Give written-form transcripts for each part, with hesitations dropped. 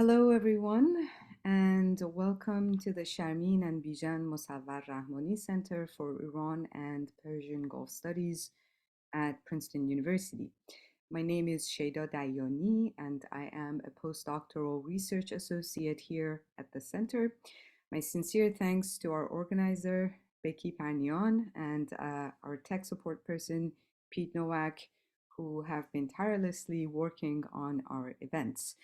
Hello, everyone, and welcome to the Sharmin and Bijan Mossavar-Rahmani Center for Iran and Persian Gulf Studies at Princeton University. My name is Sheda Dayani, and I am a postdoctoral research associate here at the center. My sincere thanks to our organizer, Becky Parnian, and our tech support person, Pete Nowak, who have been tirelessly working on our events.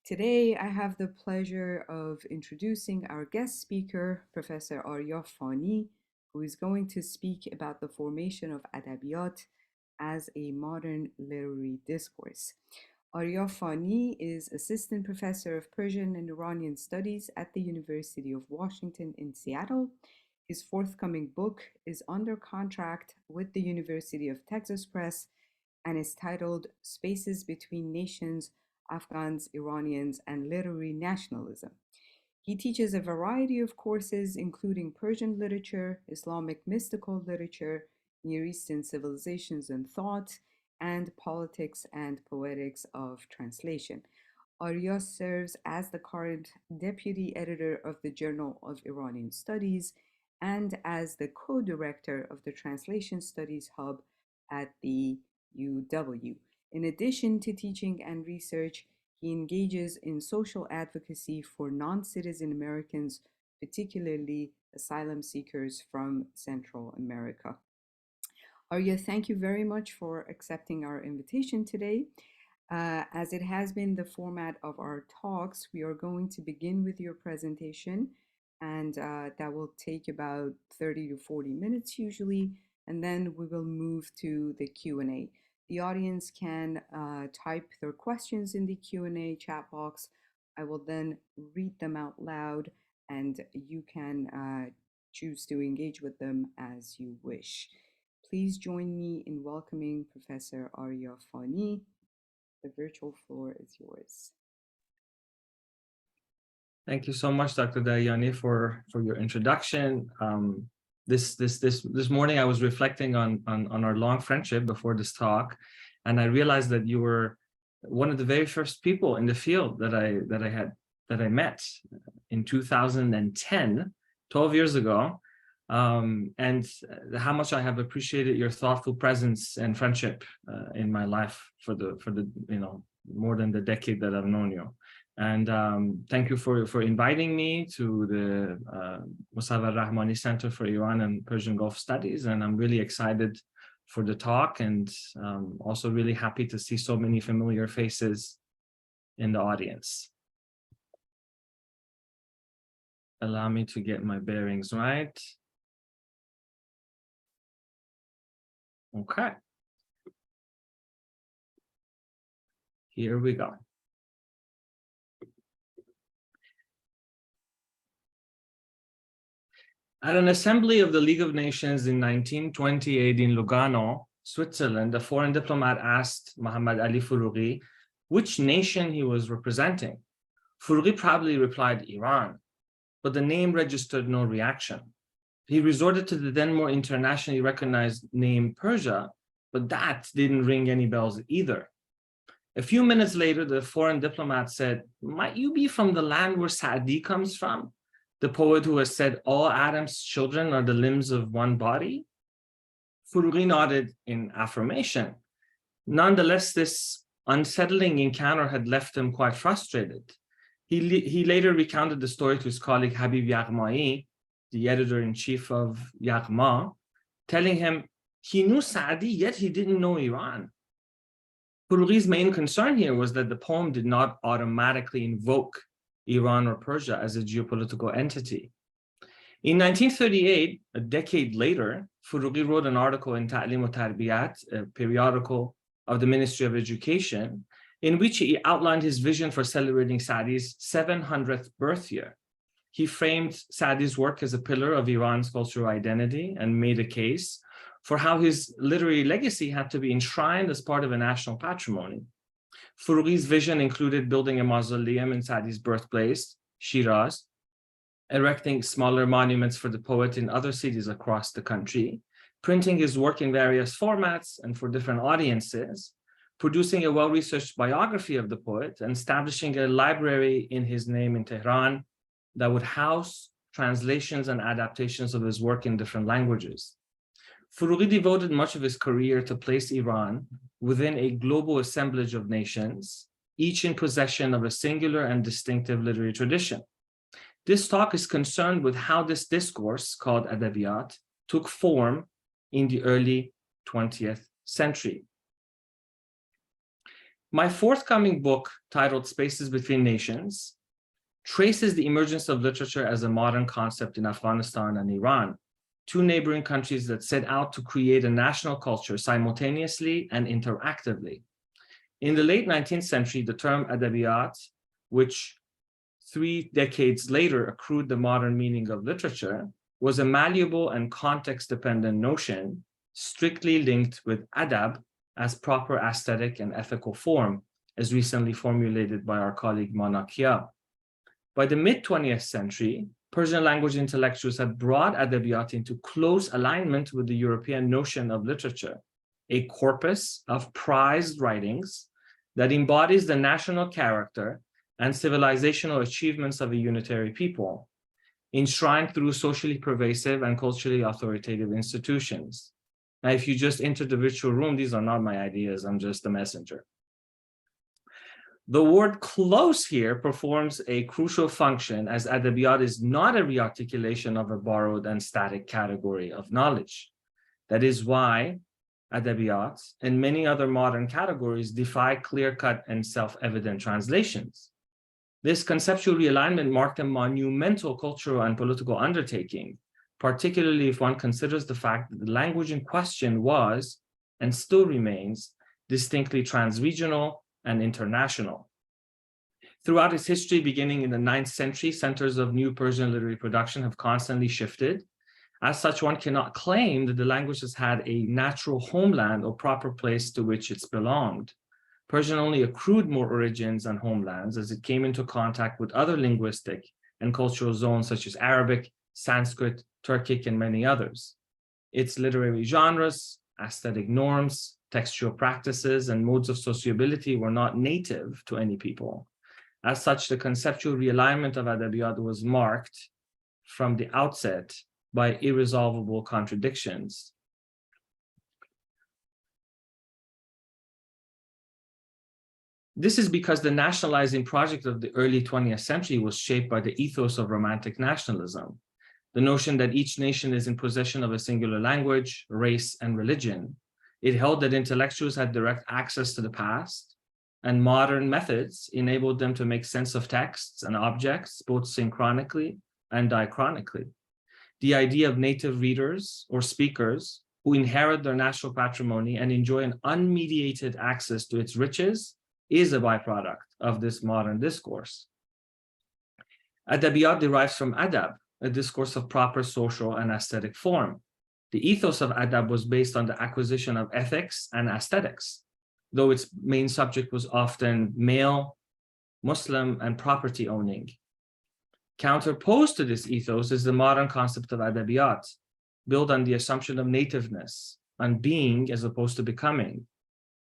Today, I have the pleasure of introducing our guest speaker, Professor Aria Fani, who is going to speak about the formation of Adabiyat as a modern literary discourse. Aria Fani is Assistant Professor of Persian and Iranian Studies at the University of Washington in Seattle. His forthcoming book is under contract with the University of Texas Press and is titled Spaces Between Nations, Afghans, Iranians, and Literary Nationalism. He teaches a variety of courses, including Persian literature, Islamic mystical literature, Near Eastern civilizations and thought, and politics and poetics of translation. Aria serves as the current deputy editor of the Journal of Iranian Studies and as the co-director of the Translation Studies Hub at the UW. In addition to teaching and research, he engages in social advocacy for non-citizen Americans, particularly asylum seekers from Central America. Aria, thank you very much for accepting our invitation today. As it has been the format of our talks, we are going to begin with your presentation, and that will take about 30 to 40 minutes usually, and then we will move to the Q&A. The audience can type their questions in the Q&A chat box. I will then read them out loud, and you can choose to engage with them as you wish. Please join me in welcoming Professor Aria Fani. The virtual floor is yours. Thank you so much, Dr. Dayani, for your introduction. This morning, I was reflecting on our long friendship before this talk, and I realized that you were one of the very first people in the field that I met in 2010, 12 years ago, and how much I have appreciated your thoughtful presence and friendship in my life for the more than the decade that I've known you. And thank you for inviting me to the Mossavar-Rahmani Center for Iran and Persian Gulf Studies. And I'm really excited for the talk, and also really happy to see so many familiar faces in the audience. Allow me to get my bearings right. Okay. Here we go. At an assembly of the League of Nations in 1928 in Lugano, Switzerland, a foreign diplomat asked Muhammad Ali Foroughi which nation he was representing. Foroughi proudly replied, Iran, but the name registered no reaction. He resorted to the then more internationally recognized name Persia, but that didn't ring any bells either. A few minutes later, the foreign diplomat said, might you be from the land where Sadi comes from? The poet who has said all Adam's children are the limbs of one body? Foroughi nodded in affirmation. Nonetheless, this unsettling encounter had left him quite frustrated. He later recounted the story to his colleague Habib Yaghmai, the editor-in-chief of Yaghma, telling him he knew Sadi, yet he didn't know Iran. Foroughi's main concern here was that the poem did not automatically invoke Iran or Persia as a geopolitical entity. In 1938, a decade later, Foroughi wrote an article in Ta'lim wa Adabiyat, a periodical of the Ministry of Education, in which he outlined his vision for celebrating Sadi's 700th birth year. He framed Sadi's work as a pillar of Iran's cultural identity and made a case for how his literary legacy had to be enshrined as part of a national patrimony. Foroughi's vision included building a mausoleum in Sadi's birthplace, Shiraz, erecting smaller monuments for the poet in other cities across the country, printing his work in various formats and for different audiences, producing a well-researched biography of the poet and establishing a library in his name in Tehran that would house translations and adaptations of his work in different languages. Foroughi devoted much of his career to place Iran within a global assemblage of nations, each in possession of a singular and distinctive literary tradition. This talk is concerned with how this discourse, called Adabiyat, took form in the early 20th century. My forthcoming book, titled Spaces Between Nations, traces the emergence of literature as a modern concept in Afghanistan and Iran, two neighboring countries that set out to create a national culture simultaneously and interactively. In the late 19th century, the term Adabiyat, which 3 decades later accrued the modern meaning of literature, was a malleable and context-dependent notion, strictly linked with adab as proper aesthetic and ethical form, as recently formulated by our colleague Manakia. By the mid-20th century, Persian language intellectuals had brought Adabiyat into close alignment with the European notion of literature, a corpus of prized writings that embodies the national character and civilizational achievements of a unitary people, enshrined through socially pervasive and culturally authoritative institutions. Now, if you just enter the virtual room, these are not my ideas, I'm just a messenger. The word close here performs a crucial function, as Adabiyat is not a rearticulation of a borrowed and static category of knowledge. That is why Adabiyat and many other modern categories defy clear-cut and self-evident translations. This conceptual realignment marked a monumental cultural and political undertaking, particularly if one considers the fact that the language in question was, and still remains, distinctly transregional and international. Throughout its history, beginning in the 9th century, centers of new Persian literary production have constantly shifted. As such, one cannot claim that the language has had a natural homeland or proper place to which it's belonged. Persian only accrued more origins and homelands as it came into contact with other linguistic and cultural zones such as Arabic, Sanskrit, Turkic, and many others. Its literary genres, aesthetic norms, textual practices, and modes of sociability were not native to any people. As such, the conceptual realignment of Adabiyat was marked from the outset by irresolvable contradictions. This is because the nationalizing project of the early 20th century was shaped by the ethos of Romantic nationalism, the notion that each nation is in possession of a singular language, race, and religion. It held that intellectuals had direct access to the past, and modern methods enabled them to make sense of texts and objects, both synchronically and diachronically. The idea of native readers or speakers who inherit their national patrimony and enjoy an unmediated access to its riches is a byproduct of this modern discourse. Adabiyat derives from adab, a discourse of proper social and aesthetic form. The ethos of adab was based on the acquisition of ethics and aesthetics, though its main subject was often male, Muslim, and property owning. Counterposed to this ethos is the modern concept of adabiyat, built on the assumption of nativeness, on being as opposed to becoming.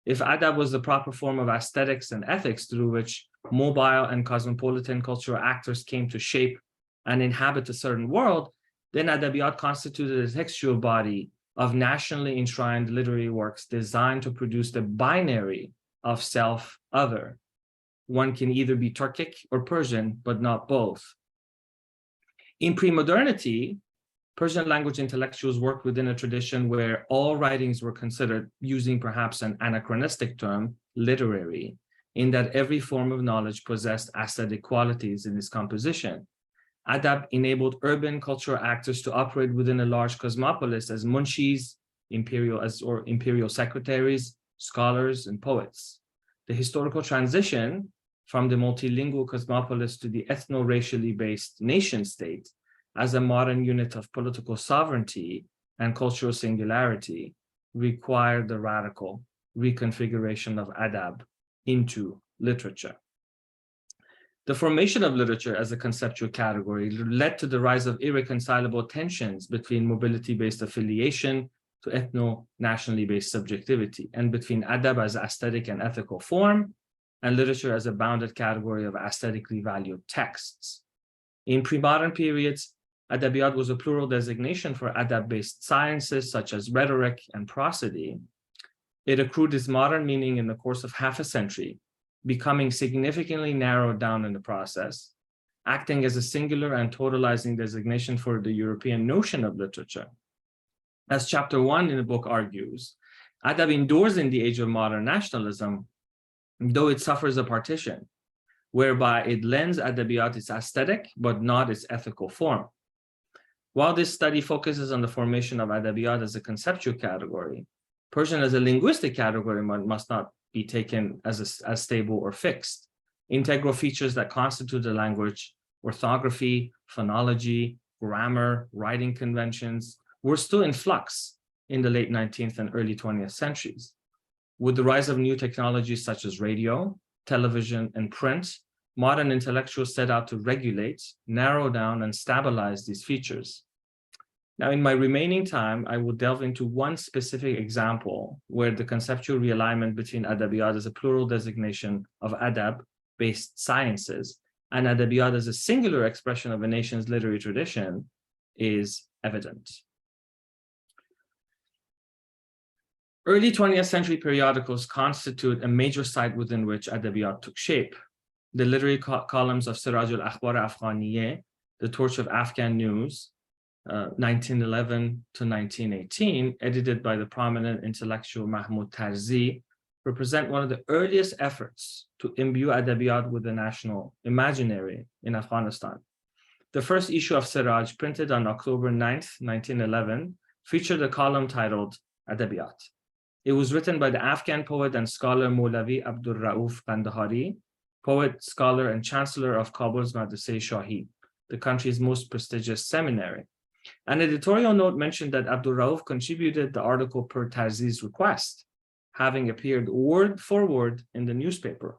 If adab was the proper form of aesthetics and ethics through which mobile and cosmopolitan cultural actors came to shape and inhabit a certain world, then adabiyat constituted a textual body of nationally enshrined literary works designed to produce the binary of self-other. One can either be Turkic or Persian, but not both. In pre-modernity, Persian language intellectuals worked within a tradition where all writings were considered, using perhaps an anachronistic term, literary, in that every form of knowledge possessed aesthetic qualities in its composition. Adab enabled urban cultural actors to operate within a large cosmopolis as munshis, imperial secretaries, scholars, and poets. The historical transition from the multilingual cosmopolis to the ethno-racially based nation state as a modern unit of political sovereignty and cultural singularity required the radical reconfiguration of adab into literature. The formation of literature as a conceptual category led to the rise of irreconcilable tensions between mobility-based affiliation, to ethno-nationally based subjectivity, and between adab as aesthetic and ethical form, and literature as a bounded category of aesthetically valued texts. In pre-modern periods, adabiyat was a plural designation for adab-based sciences such as rhetoric and prosody. It accrued its modern meaning in the course of half a century, becoming significantly narrowed down in the process, acting as a singular and totalizing designation for the European notion of literature. As chapter 1 in the book argues, adab endures in the age of modern nationalism, though it suffers a partition, whereby it lends adabiyat its aesthetic, but not its ethical form. While this study focuses on the formation of adabiyat as a conceptual category, Persian as a linguistic category must not be taken as stable or fixed. Integral features that constitute the language, orthography, phonology, grammar, writing conventions, were still in flux in the late 19th and early 20th centuries. With the rise of new technologies such as radio, television, and print, modern intellectuals set out to regulate, narrow down, and stabilize these features. Now, in my remaining time, I will delve into one specific example where the conceptual realignment between adabiyat as a plural designation of adab-based sciences and adabiyat as a singular expression of a nation's literary tradition is evident. Early 20th century periodicals constitute a major site within which adabiyat took shape. The literary columns of Siraj al-Akhbar Afghaniye, the Torch of Afghan News, 1911 to 1918, edited by the prominent intellectual Mahmoud Tarzi, represent one of the earliest efforts to imbue adabiyat with the national imaginary in Afghanistan. The first issue of Siraj, printed on October 9th, 1911, featured a column titled Adabiyat. It was written by the Afghan poet and scholar Maulavi Abdul Rauf Kandahari, poet, scholar, and chancellor of Kabul's Madrasa Shahi, the country's most prestigious seminary. An editorial note mentioned that Abdul Rauf contributed the article per Tarzi's request, having appeared word for word in the newspaper.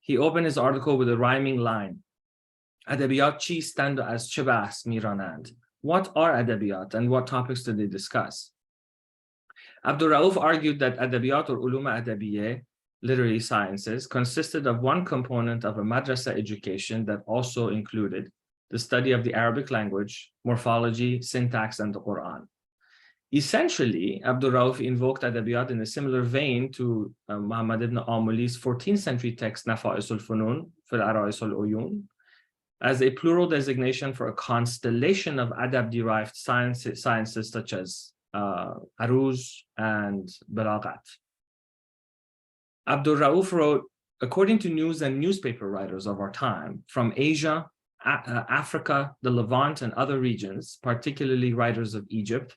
He opened his article with a rhyming line, Adabiyat chistand o az che bahs miranand? What are adabiyat and what topics do they discuss? Abdul Rauf argued that adabiyat or ulum adabiyye, literary sciences, consisted of one component of a madrasa education that also included the study of the Arabic language, morphology, syntax, and the Quran. Essentially, Abdul Rauf invoked adabiyat in a similar vein to Muhammad ibn Amuli's 14th century text Nafa'is al-Funun fil Ara'is al-Uyun as a plural designation for a constellation of adab-derived sciences such as aruz and balaghat. Abdul Rauf wrote, according to news and newspaper writers of our time, from Asia, Africa, the Levant, and other regions, particularly writers of Egypt,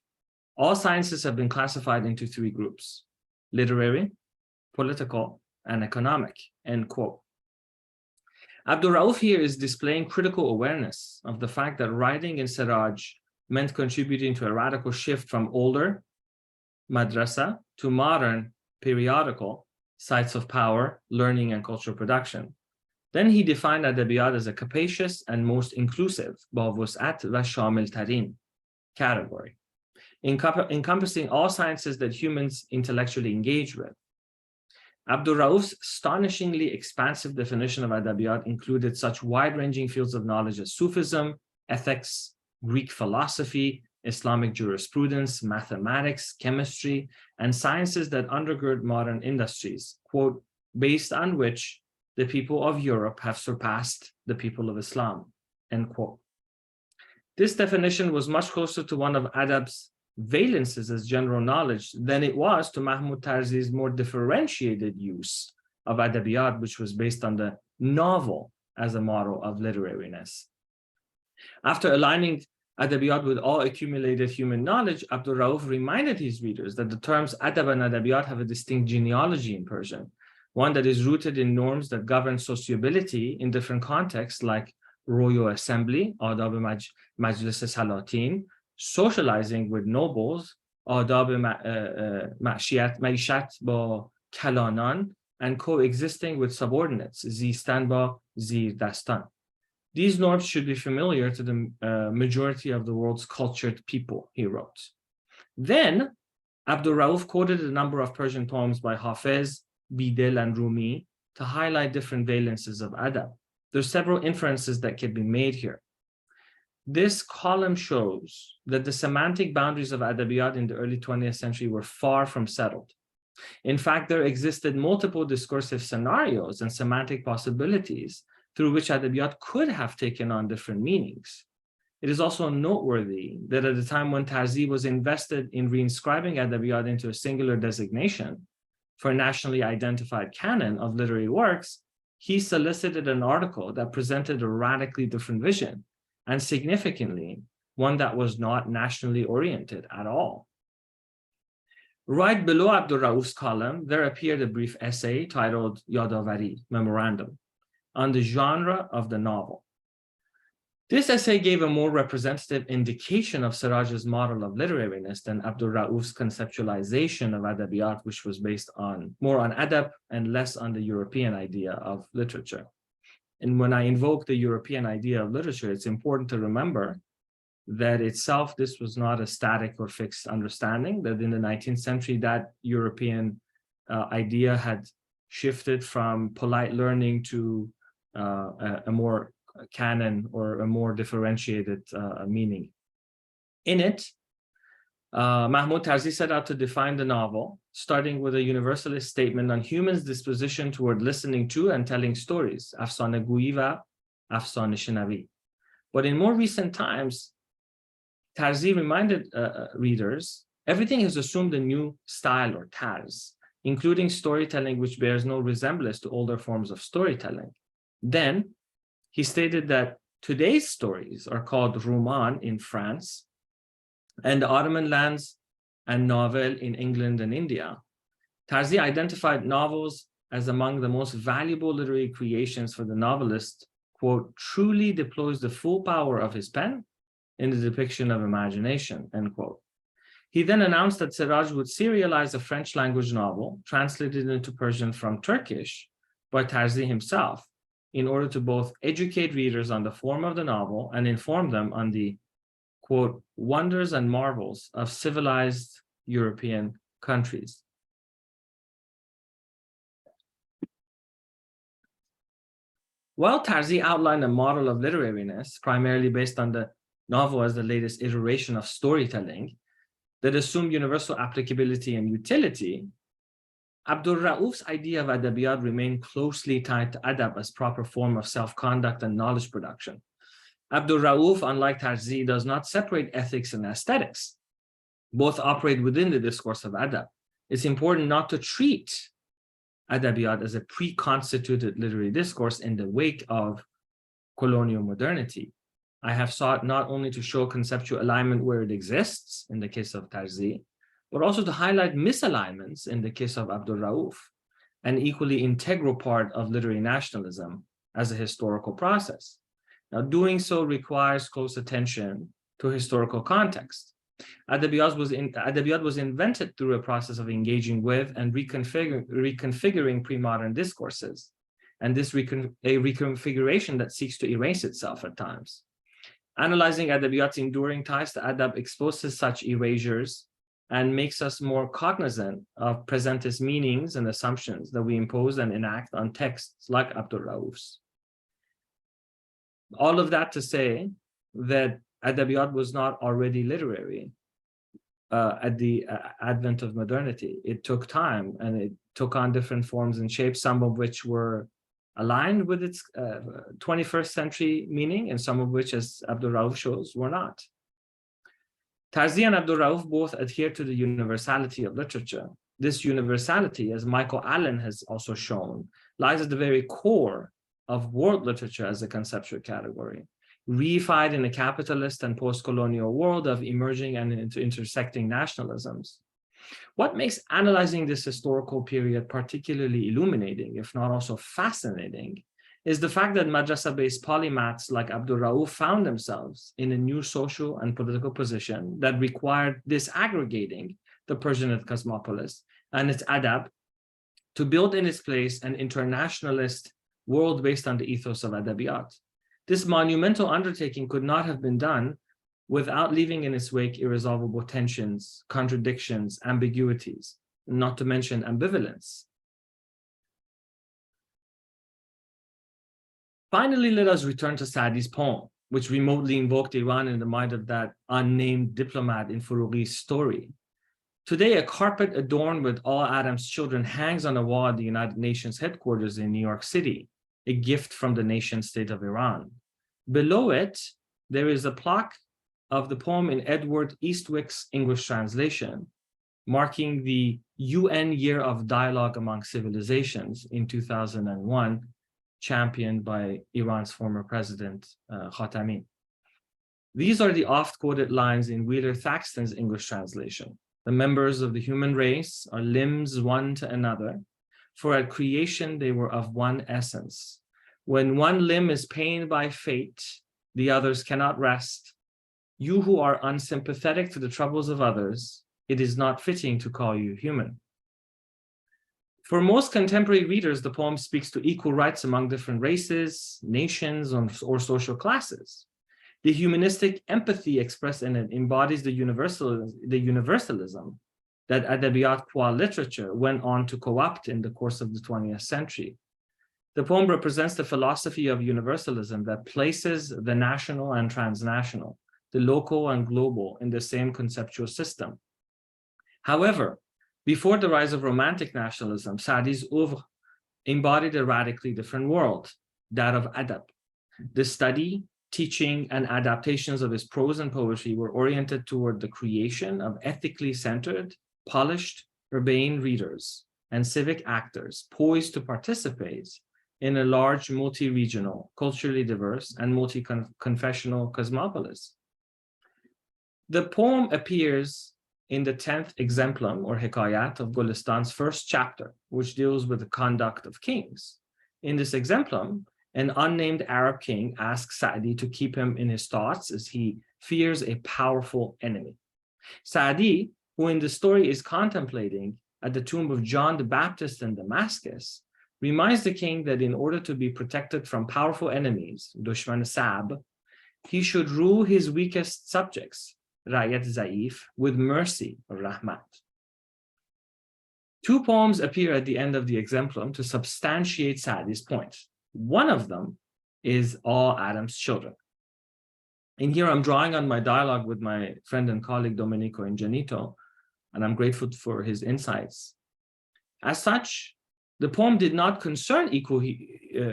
all sciences have been classified into three groups: literary, political, and economic, end quote. Abdul Rauf here is displaying critical awareness of the fact that writing in Siraj meant contributing to a radical shift from older madrasa to modern periodical sites of power, learning, and cultural production. Then he defined adabiyat as a capacious and most inclusive ba wus'at va shamil tarin category, encompassing all sciences that humans intellectually engage with. Abdul Rauf's astonishingly expansive definition of adabiyat included such wide-ranging fields of knowledge as Sufism, ethics, Greek philosophy, Islamic jurisprudence, mathematics, chemistry, and sciences that undergird modern industries, quote, based on which the people of Europe have surpassed the people of Islam, end quote. This definition was much closer to one of adab's valences as general knowledge than it was to Mahmoud Tarzi's more differentiated use of adabiyat, which was based on the novel as a model of literariness. After aligning adabiyat with all accumulated human knowledge, Abdul Rauf reminded his readers that the terms adab and adabiyat have a distinct genealogy in Persian, one that is rooted in norms that govern sociability in different contexts like royal assembly, adab majlis salatin, socializing with nobles, adab ma'ishat ba kalanan, and coexisting with subordinates, zistan ba zir dastan. These norms should be familiar to the majority of the world's cultured people, he wrote. Then, Abdur Rauf quoted a number of Persian poems by Hafiz, Bidil, and Rumi to highlight different valences of adab. There's several inferences that can be made here. This column shows that the semantic boundaries of adabiyat in the early 20th century were far from settled. In fact, there existed multiple discursive scenarios and semantic possibilities through which adabiyat could have taken on different meanings. It is also noteworthy that at the time when Tarzi was invested in reinscribing adabiyat into a singular designation for a nationally identified canon of literary works, he solicited an article that presented a radically different vision, and significantly, one that was not nationally oriented at all. Right below Abdur Rauf's column, there appeared a brief essay titled Yadavari, Memorandum, on the genre of the novel. This essay gave a more representative indication of Siraj's model of literariness than Abdur Rauf's conceptualization of adabiyat, which was based more on adab and less on the European idea of literature. And when I invoke the European idea of literature, it's important to remember that itself, this was not a static or fixed understanding, that in the 19th century, that European idea had shifted from polite learning to a more canon or a more differentiated meaning. In it, Mahmoud Tarzi set out to define the novel, starting with a universalist statement on humans' disposition toward listening to and telling stories, afsane guyi va afsane shnavi. But in more recent times, Tarzi reminded readers, everything has assumed a new style or tarz, including storytelling which bears no resemblance to older forms of storytelling. Then, he stated that today's stories are called roman in France, and the Ottoman lands and novel in England and India. Tarzi identified novels as among the most valuable literary creations for the novelist, quote, truly deploys the full power of his pen in the depiction of imagination, end quote. He then announced that Siraj would serialize a French language novel translated into Persian from Turkish by Tarzi himself, in order to both educate readers on the form of the novel and inform them on the, quote, wonders and marvels of civilized European countries. While Tarzi outlined a model of literariness, primarily based on the novel as the latest iteration of storytelling, that assumed universal applicability and utility, Abdur Rauf's idea of adabiyat remained closely tied to adab as proper form of self-conduct and knowledge production. Abdur Rauf, unlike Tarzi, does not separate ethics and aesthetics. Both operate within the discourse of adab. It's important not to treat adabiyat as a pre-constituted literary discourse in the wake of colonial modernity. I have sought not only to show conceptual alignment where it exists, in the case of Tarzi, but also to highlight misalignments in the case of Abdur Rauf, an equally integral part of literary nationalism as a historical process. Now, doing so requires close attention to historical context. Adabiyat was invented through a process of engaging with and reconfiguring pre-modern discourses, and this a reconfiguration that seeks to erase itself at times. Analyzing adabiyat's enduring ties to adab exposes such erasures and makes us more cognizant of presentist meanings and assumptions that we impose and enact on texts like Abdur Rauf's. All of that to say that adabiyat was not already literary at the advent of modernity. It took time and it took on different forms and shapes, some of which were aligned with its 21st century meaning, and some of which, as Abdur Rauf shows, were not. Tarzi and Abdur Rauf both adhere to the universality of literature. This universality, as Michael Allen has also shown, lies at the very core of world literature as a conceptual category, reified in a capitalist and post-colonial world of emerging and intersecting nationalisms. What makes analyzing this historical period particularly illuminating, if not also fascinating, is the fact that madrasa-based polymaths like Abdur Rauf found themselves in a new social and political position that required disaggregating the Persianate cosmopolis and its adab to build in its place an internationalist world based on the ethos of adabiyat. This monumental undertaking could not have been done without leaving in its wake irresolvable tensions, contradictions, ambiguities, not to mention ambivalence. Finally, let us return to Sadi's poem, which remotely invoked Iran in the mind of that unnamed diplomat in Furughi's story. Today, a carpet adorned with all Adam's children hangs on a wall at the United Nations headquarters in New York City, a gift from the nation-state of Iran. Below it, there is a plaque of the poem in Edward Eastwick's English translation, marking the UN Year of Dialogue Among Civilizations in 2001, championed by Iran's former president, Khatami. These are the oft-quoted lines in Wheeler Thaxton's English translation. The members of the human race are limbs one to another, for at creation they were of one essence. When one limb is pained by fate, the others cannot rest. You who are unsympathetic to the troubles of others, it is not fitting to call you human. For most contemporary readers, the poem speaks to equal rights among different races, nations, or social classes. The humanistic empathy expressed in it embodies the universalism that Adabiyat qua literature went on to co-opt in the course of the 20th century. The poem represents the philosophy of universalism that places the national and transnational, the local and global in the same conceptual system. However, before the rise of Romantic nationalism, Sadi's oeuvre embodied a radically different world, that of adab. The study, teaching, and adaptations of his prose and poetry were oriented toward the creation of ethically centered, polished, urbane readers and civic actors poised to participate in a large multi-regional, culturally diverse, and multi-confessional cosmopolis. The poem appears in the 10th exemplum or hikayat of Gulistan's first chapter, which deals with the conduct of kings. In this exemplum, an unnamed Arab king asks Sadi to keep him in his thoughts as he fears a powerful enemy. Sadi, who in the story is contemplating at the tomb of John the Baptist in Damascus, reminds the king that in order to be protected from powerful enemies, Dushman Sab, he should rule his weakest subjects, Rayat Zaif, with mercy or Rahmat. Two poems appear at the end of the exemplum to substantiate Sadi's point. One of them is All Adam's Children. And here I'm drawing on my dialogue with my friend and colleague Domenico Ingenito, and I'm grateful for his insights. As such, the poem did not concern equal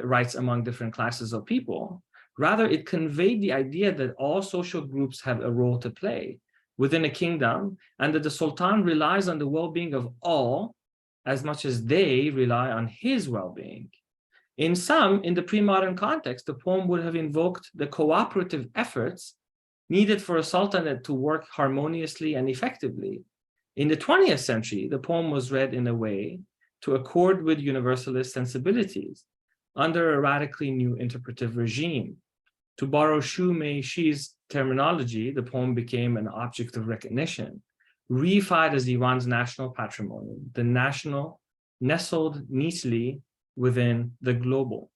rights among different classes of people. Rather, it conveyed the idea that all social groups have a role to play within a kingdom, and that the Sultan relies on the well-being of all as much as they rely on his well-being. In the pre-modern context, the poem would have invoked the cooperative efforts needed for a sultanate to work harmoniously and effectively. In the 20th century, the poem was read in a way to accord with universalist sensibilities under a radically new interpretive regime. To borrow Shu Mei-shi's terminology, the poem became an object of recognition, reified as Iran's national patrimony, the national nestled neatly within the global.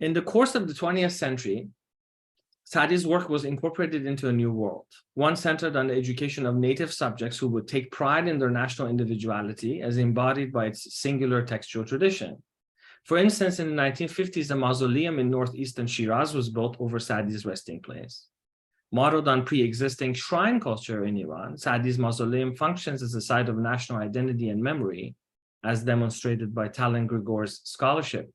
In the course of the 20th century, Sadi's work was incorporated into a new world, one centered on the education of native subjects who would take pride in their national individuality as embodied by its singular textual tradition. For instance, in the 1950s, a mausoleum in northeastern Shiraz was built over Sadi's resting place. Modeled on pre-existing shrine culture in Iran, Sadi's mausoleum functions as a site of national identity and memory, as demonstrated by Talon Grigor's scholarship.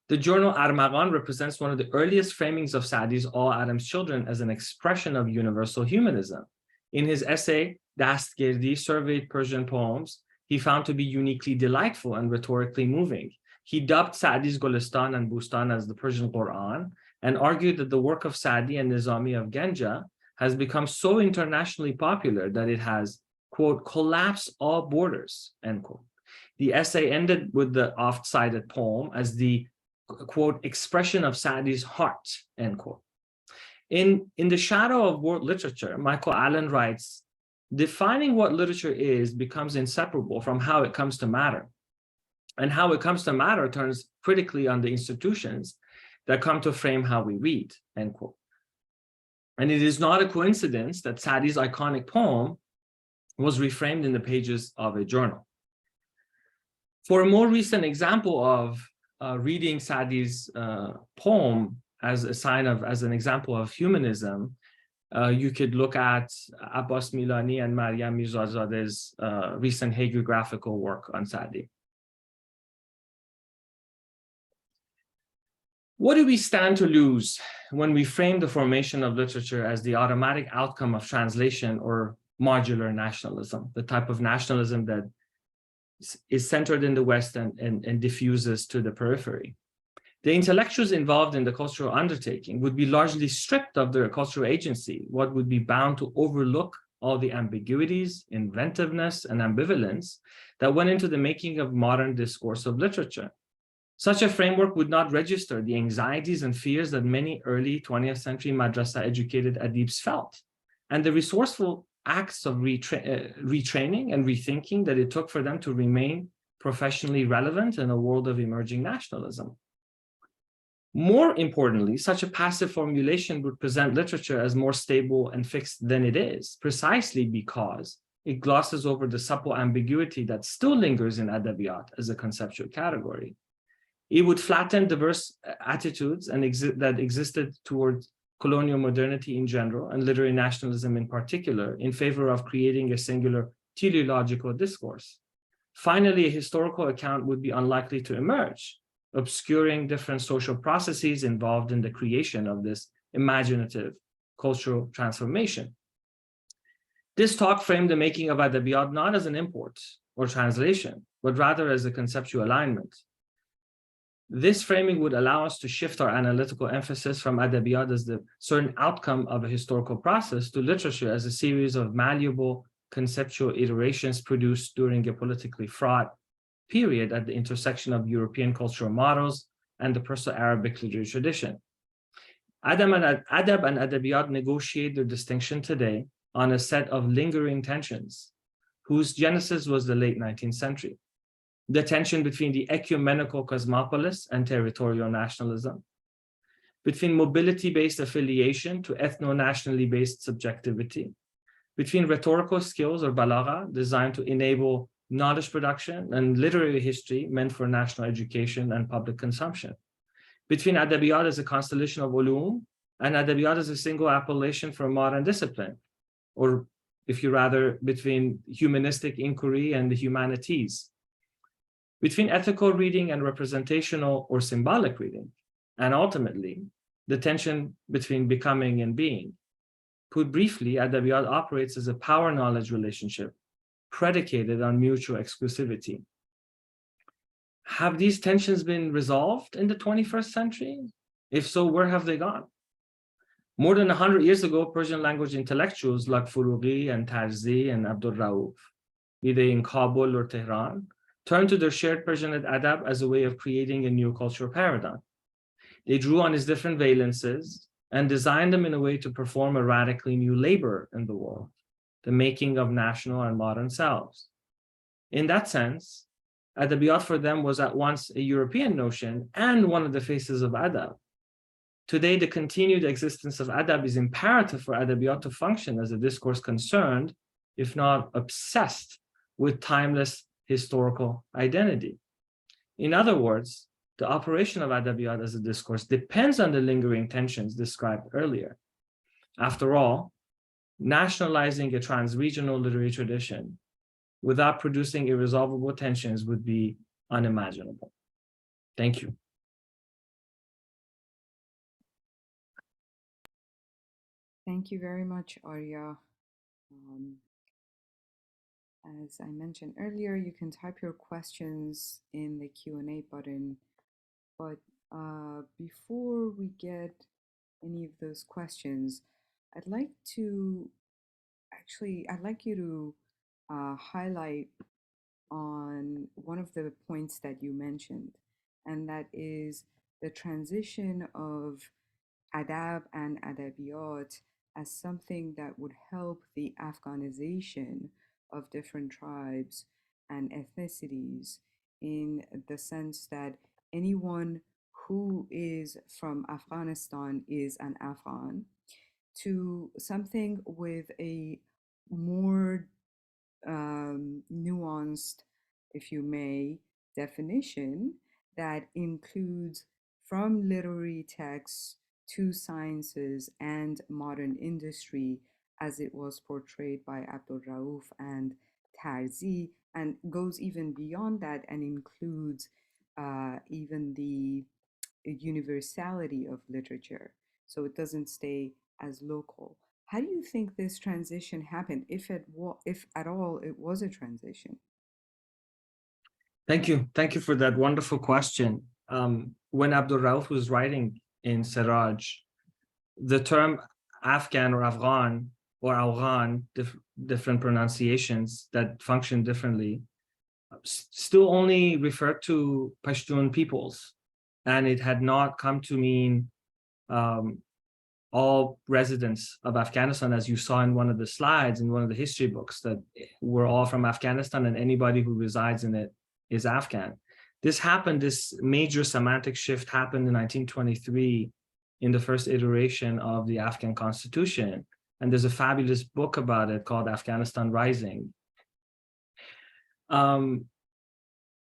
The journal Armaghan represents one of the earliest framings of Sadi's All Adam's Children as an expression of universal humanism. In his essay, Dastgirdi, Surveyed Persian Poems, he found to be uniquely delightful and rhetorically moving. He dubbed Sadi's Gulistan and Bustan as the Persian Quran, and argued that the work of Sadi and Nizami of Ganja has become so internationally popular that it has, quote, collapsed all borders, end quote. The essay ended with the oft-cited poem as the, quote, expression of Sadi's heart, end quote. In the shadow of world literature, Michael Allen writes, defining what literature is becomes inseparable from how it comes to matter. and how it comes to matter turns critically on the institutions that come to frame how we read, end quote. And it is not a coincidence that Sadi's iconic poem was reframed in the pages of a journal. For a more recent example of reading Sadi's poem as an example of humanism, you could look at Abbas Milani and Maryam Mirzazade's recent hagiographical work on Sadi. What do we stand to lose when we frame the formation of literature as the automatic outcome of translation or modular nationalism, the type of nationalism that is centered in the West and diffuses to the periphery? The intellectuals involved in the cultural undertaking would be largely stripped of their cultural agency, what would be bound to overlook all the ambiguities, inventiveness, and ambivalence that went into the making of modern discourse of literature. Such a framework would not register the anxieties and fears that many early 20th century madrasa-educated adibs felt, and the resourceful acts of retraining and rethinking that it took for them to remain professionally relevant in a world of emerging nationalism. More importantly, such a passive formulation would present literature as more stable and fixed than it is, precisely because it glosses over the subtle ambiguity that still lingers in Adabiyat as a conceptual category. It would flatten diverse attitudes that existed towards colonial modernity in general and literary nationalism in particular in favor of creating a singular teleological discourse. Finally, a historical account would be unlikely to emerge, obscuring different social processes involved in the creation of this imaginative cultural transformation. This talk framed the making of Adabiyat not as an import or translation, but rather as a conceptual alignment. This framing would allow us to shift our analytical emphasis from Adabiyat as the certain outcome of a historical process to literature as a series of malleable conceptual iterations produced during a politically fraught period at the intersection of European cultural models and the Perso-Arabic literary tradition. Adab and Adabiyat negotiate their distinction today on a set of lingering tensions, whose genesis was the late 19th century. The tension between the ecumenical cosmopolis and territorial nationalism, between mobility-based affiliation to ethno-nationally based subjectivity, between rhetorical skills or balagha designed to enable knowledge production and literary history meant for national education and public consumption, between Adabiyat as a constellation of ulum and Adabiyat as a single appellation for a modern discipline, or if you rather, between humanistic inquiry and the humanities, between ethical reading and representational or symbolic reading, and ultimately, the tension between becoming and being. Put briefly, Adabiyat operates as a power-knowledge relationship predicated on mutual exclusivity. Have these tensions been resolved in the 21st century? If so, where have they gone? More than 100 years ago, Persian language intellectuals like Furughi and Tarzi and Abdul Rauf, be they in Kabul or Tehran, turned to their shared Persian adab as a way of creating a new cultural paradigm. They drew on its different valences and designed them in a way to perform a radically new labor in the world, the making of national and modern selves. In that sense, Adabiyat for them was at once a European notion and one of the faces of adab. Today, the continued existence of adab is imperative for Adabiyat to function as a discourse concerned, if not obsessed, with timeless historical identity. In other words, the operation of Adabiyat as a discourse depends on the lingering tensions described earlier. After all, nationalizing a trans-regional literary tradition without producing irresolvable tensions would be unimaginable. Thank you. Thank you very much, Aria. As I mentioned earlier, you can type your questions in the Q&A button, but before we get any of those questions, I'd like you to highlight on one of the points that you mentioned, and that is the transition of adab and adabiyat as something that would help the Afghanization of different tribes and ethnicities in the sense that anyone who is from Afghanistan is an Afghan, to something with a more nuanced, if you may, definition that includes from literary texts to sciences and modern industry as it was portrayed by Abdul Rauf and Tarzi, and goes even beyond that and includes even the universality of literature. So it doesn't stay as local. How do you think this transition happened, if at all it was a transition? Thank you for that wonderful question. When Abdul Rauf was writing in Siraj, the term Afghan or Afghan or Afghan, different pronunciations that function differently, still only referred to Pashtun peoples, and it had not come to mean um, all residents of Afghanistan, as you saw in one of the slides in one of the history books, that we're all from Afghanistan and anybody who resides in it is Afghan. This major semantic shift happened in 1923 in the first iteration of the Afghan constitution. And there's a fabulous book about it called Afghanistan Rising.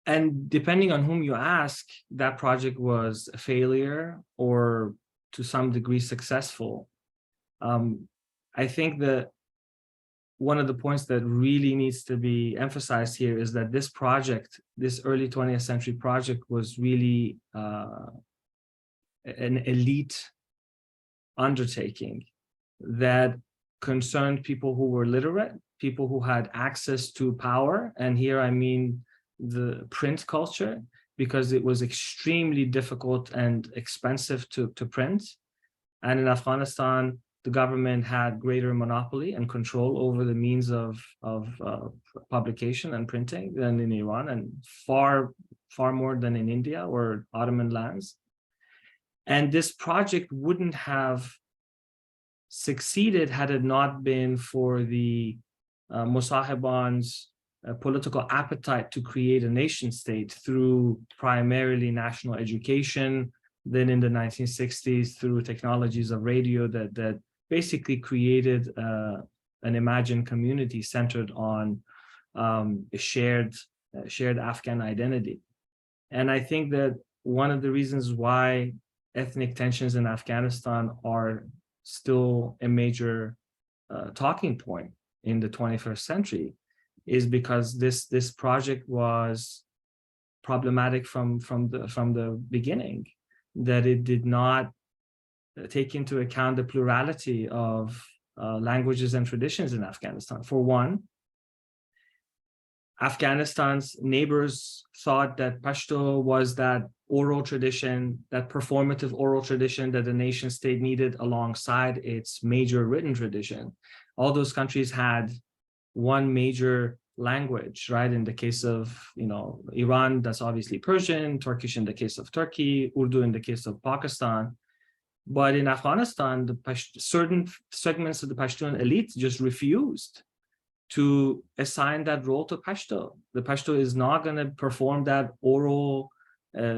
And depending on whom you ask, that project was a failure or to some degree successful. I think that one of the points that really needs to be emphasized here is that this project, this early 20th century project, was really an elite undertaking that concerned people who were literate, people who had access to power. And here I mean the print culture, because it was extremely difficult and expensive to print. And in Afghanistan, the government had greater monopoly and control over the means of publication and printing than in Iran, and far more than in India or Ottoman lands. And this project wouldn't have succeeded had it not been for the Mosaheban's political appetite to create a nation state through primarily national education, then in the 1960s through technologies of radio that basically created an imagined community centered on a shared Afghan identity. And I think that one of the reasons why ethnic tensions in Afghanistan are still a major talking point in the 21st century is because this project was problematic from the beginning, that it did not take into account the plurality of languages and traditions in Afghanistan. For one, Afghanistan's neighbors thought that Pashto was that oral tradition, that performative oral tradition that the nation state needed alongside its major written tradition. All those countries had one major language, right? In the case of, Iran, that's obviously Persian, Turkish in the case of Turkey, Urdu in the case of Pakistan. But in Afghanistan, certain segments of the Pashtun elite just refused to assign that role to Pashto. The Pashto is not going to perform that oral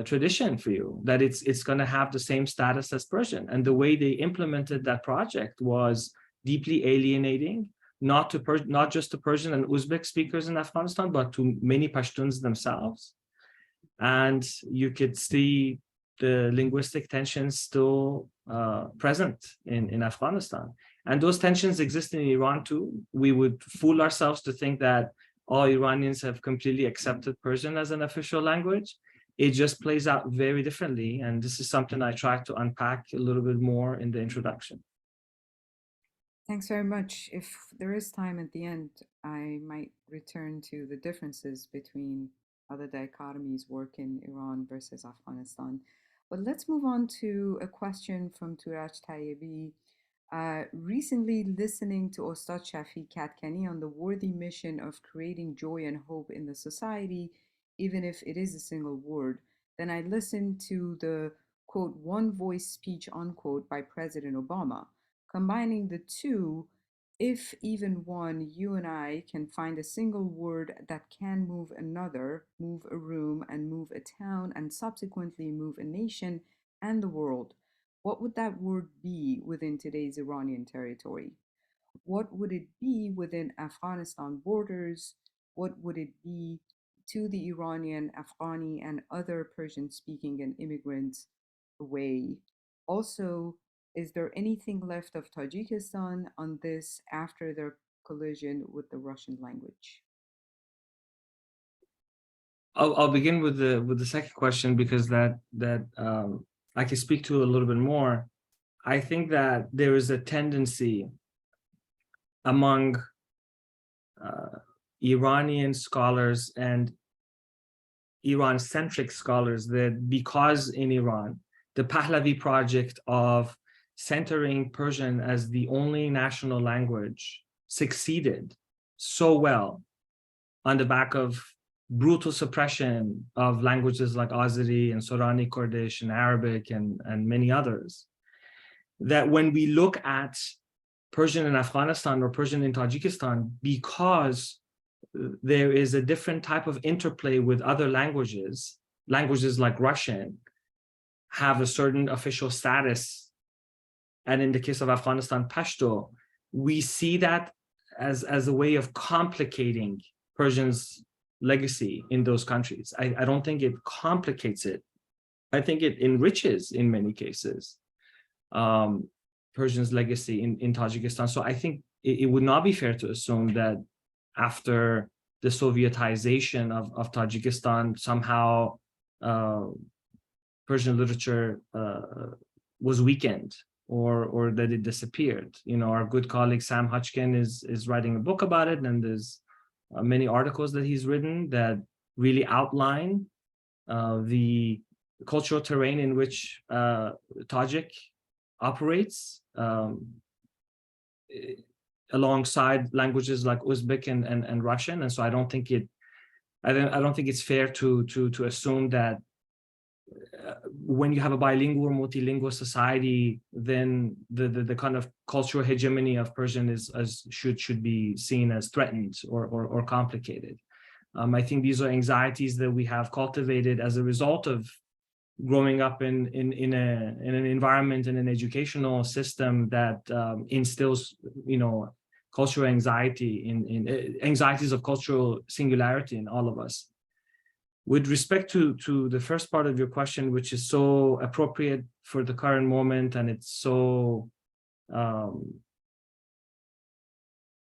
tradition for you, that it's going to have the same status as Persian. And the way they implemented that project was deeply alienating, not just to Persian and Uzbek speakers in Afghanistan, but to many Pashtuns themselves. And you could see the linguistic tensions still present in Afghanistan. And those tensions exist in Iran too. We would fool ourselves to think that all Iranians have completely accepted Persian as an official language. It just plays out very differently. And this is something I try to unpack a little bit more in the introduction. Thanks very much. If there is time at the end, I might return to the differences between how the dichotomies work in Iran versus Afghanistan. But let's move on to a question from Turaj Tayyebi. Recently listening to Ostad Shafi Katkani on the worthy mission of creating joy and hope in the society, even if it is a single word, then I listened to the quote, one voice speech, unquote, by President Obama. Combining the two, If even one, you and I can find a single word that can move another, move a room, and move a town, and subsequently move a nation and the world, what would that word be within today's Iranian territory? What would it be within Afghanistan borders? What would it be to the Iranian, Afghani, and other Persian speaking and immigrants away? Also, is there anything left of Tajikistan on this after their collision with the Russian language? I'll begin with the second question because that I can speak to a little bit more. I think that there is a tendency among Iranian scholars and Iran-centric scholars that because in Iran, the Pahlavi project of centering Persian as the only national language succeeded so well on the back of brutal suppression of languages like Azeri and Sorani Kurdish and Arabic and many others, that when we look at Persian in Afghanistan or Persian in Tajikistan, because there is a different type of interplay with other languages like Russian have a certain official status. And in the case of Afghanistan, Pashto, we see that as a way of complicating Persian's legacy in those countries. I don't think it complicates it. I think it enriches, in many cases, Persian's legacy in Tajikistan. So I think it would not be fair to assume that after the Sovietization of Tajikistan, somehow Persian literature was weakened or that it disappeared. You know, our good colleague Sam Hutchkin is writing a book about it, and there's many articles that he's written that really outline the cultural terrain in which Tajik operates alongside languages like Uzbek and Russian. And so I don't think it's fair to assume that when you have a bilingual, multilingual society, then the kind of cultural hegemony of Persian should be seen as threatened or complicated. I think these are anxieties that we have cultivated as a result of growing up in an environment, in an educational system that instills, cultural anxiety, in anxieties of cultural singularity in all of us. With respect to the first part of your question, which is so appropriate for the current moment, and it's so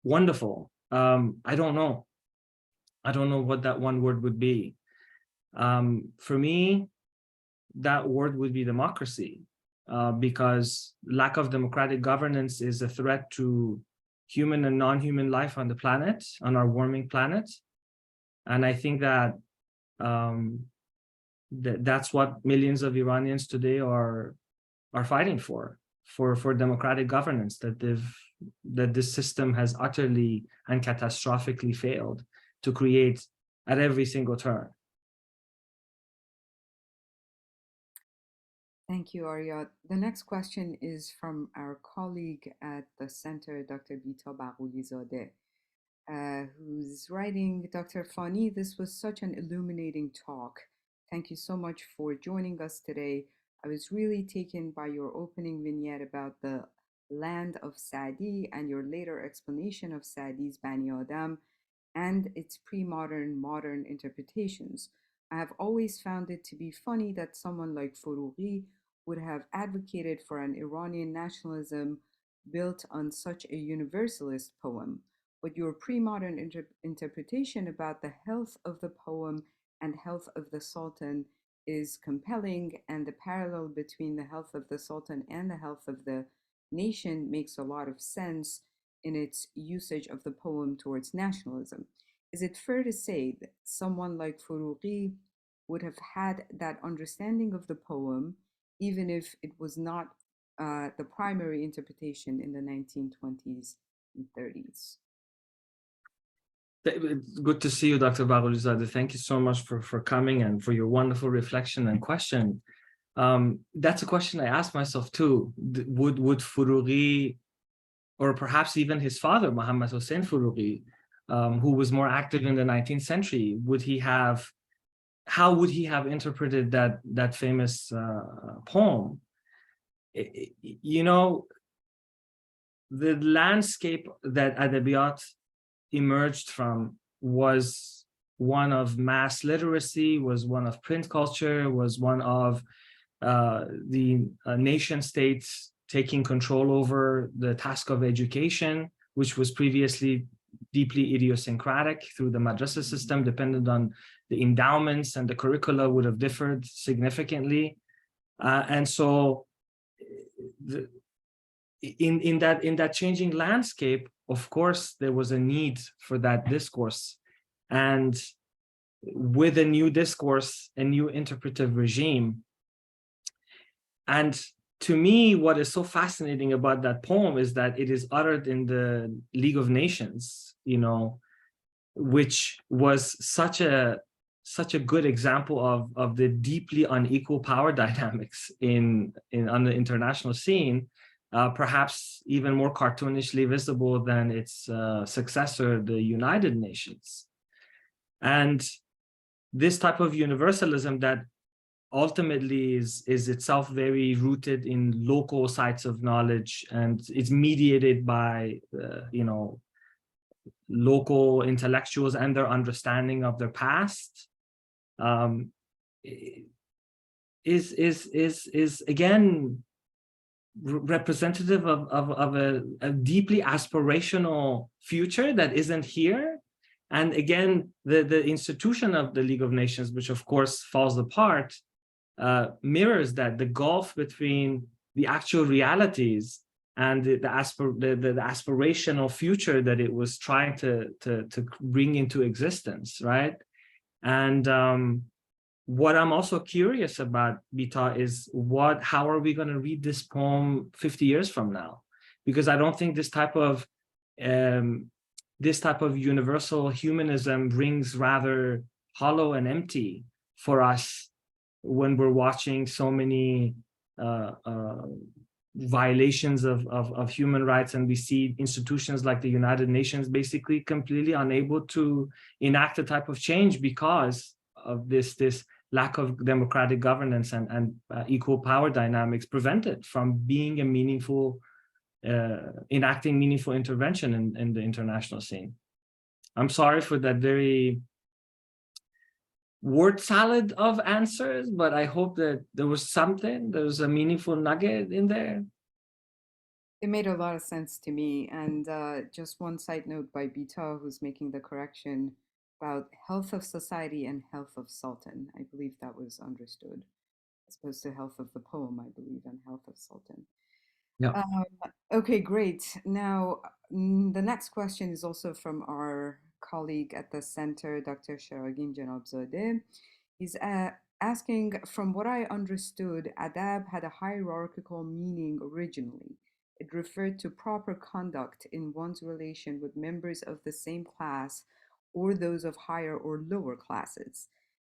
wonderful, I don't know. I don't know what that one word would be. For me, that word would be democracy, because lack of democratic governance is a threat to human and non-human life on the planet, on our warming planet. And I think that that's what millions of Iranians today are fighting for democratic governance, that this system has utterly and catastrophically failed to create at every single turn. Thank you, Aria. The next question is from our colleague at the center, Dr. Bita Baghoulizadeh, who's writing, Dr. Fani, this was such an illuminating talk. Thank you so much for joining us today. I was really taken by your opening vignette about the land of Sadi and your later explanation of Sadi's Bani Adam and its pre-modern, modern interpretations. I have always found it to be funny that someone like Foroughi would have advocated for an Iranian nationalism built on such a universalist poem. But your pre-modern interpretation about the health of the poem and health of the Sultan is compelling, and the parallel between the health of the Sultan and the health of the nation makes a lot of sense in its usage of the poem towards nationalism. Is it fair to say that someone like Foroughi would have had that understanding of the poem, even if it was not the primary interpretation in the 1920s and 30s? It's good to see you, Dr. Baghoulizadeh. Thank you so much for coming and for your wonderful reflection and question. That's a question I asked myself too. Would Foroughi or perhaps even his father, Muhammad Hussein Furughi, who was more active in the 19th century, how would he have interpreted that famous poem? You know, the landscape that Adabiyat emerged from was one of mass literacy, was one of print culture, was one of the nation states taking control over the task of education, which was previously deeply idiosyncratic through the madrasa system, dependent on the endowments, and the curricula would have differed significantly. And so in that changing landscape, of course, there was a need for that discourse. And with a new discourse, a new interpretive regime. And to me, what is so fascinating about that poem is that it is uttered in the League of Nations, you know, which was such a good example of the deeply unequal power dynamics on the international scene, perhaps even more cartoonishly visible than its successor, the United Nations. And this type of universalism that ultimately is itself very rooted in local sites of knowledge, and it's mediated by you know, local intellectuals and their understanding of their past, is again representative of a deeply aspirational future that isn't here. And again, the institution of the League of Nations, which of course falls apart, mirrors that, the gulf between the actual realities and the aspirational future that it was trying to bring into existence, right? And what I'm also curious about, Bita, is how are we going to read this poem 50 years from now? Because I don't think this type of universal humanism rings rather hollow and empty for us when we're watching so many violations of human rights, and we see institutions like the United Nations basically completely unable to enact a type of change because of this lack of democratic governance and equal power dynamics, prevented from being a meaningful, enacting meaningful intervention in the international scene. I'm sorry for that very word salad of answers, but I hope that there was a meaningful nugget in there. It made a lot of sense to me. And just one side note by Bita, who's making the correction about health of society and health of Sultan. I believe that was understood, as opposed to health of the poem, I believe, and health of Sultan. Yeah. Okay, great. Now, the next question is also from our colleague at the center, Dr. Sharagin Janabzadeh. He's asking, from what I understood, adab had a hierarchical meaning originally. It referred to proper conduct in one's relation with members of the same class or those of higher or lower classes.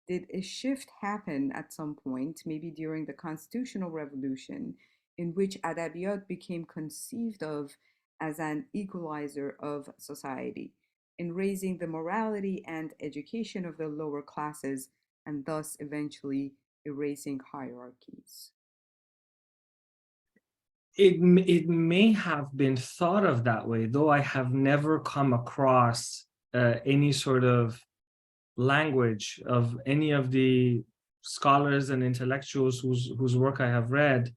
Did a shift happen at some point, maybe during the Constitutional Revolution, in which Adabiyat became conceived of as an equalizer of society, in raising the morality and education of the lower classes, and thus eventually erasing hierarchies? It may have been thought of that way, though I have never come across any sort of language of any of the scholars and intellectuals whose work I have read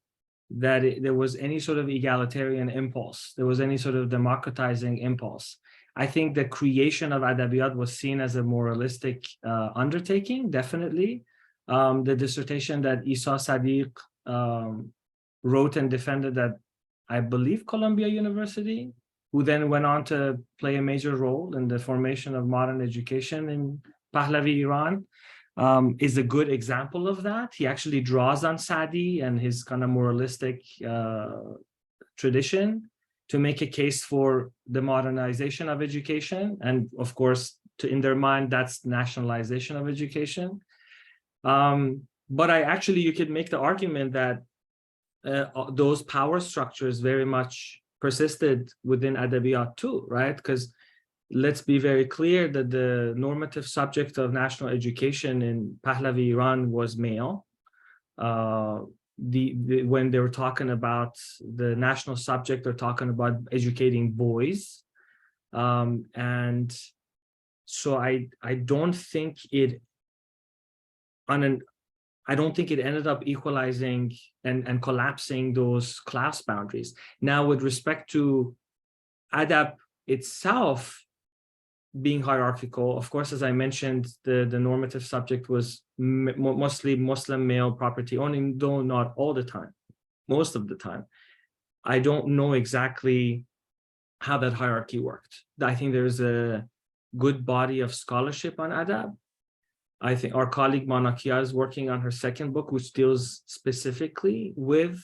that there was any sort of egalitarian impulse, there was any sort of democratizing impulse. I think the creation of Adabiyat was seen as a moralistic undertaking, definitely. The dissertation that Isa Sadiq wrote and defended at, I believe, Columbia University, who then went on to play a major role in the formation of modern education in Pahlavi Iran, is a good example of that. He actually draws on Sadi and his kind of moralistic tradition to make a case for the modernization of education. And of course, in their mind, that's nationalization of education. But you could make the argument that those power structures very much persisted within Adabiyat too, right? Because let's be very clear that the normative subject of national education in Pahlavi Iran was male. When they were talking about the national subject, they're talking about educating boys. And so I don't think it ended up equalizing and collapsing those class boundaries. Now, with respect to adab itself being hierarchical, of course, as I mentioned, the normative subject was mostly Muslim male property only, though not all the time, most of the time. I don't know exactly how that hierarchy worked. I think there's a good body of scholarship on adab. I think our colleague Manakia is working on her second book, which deals specifically with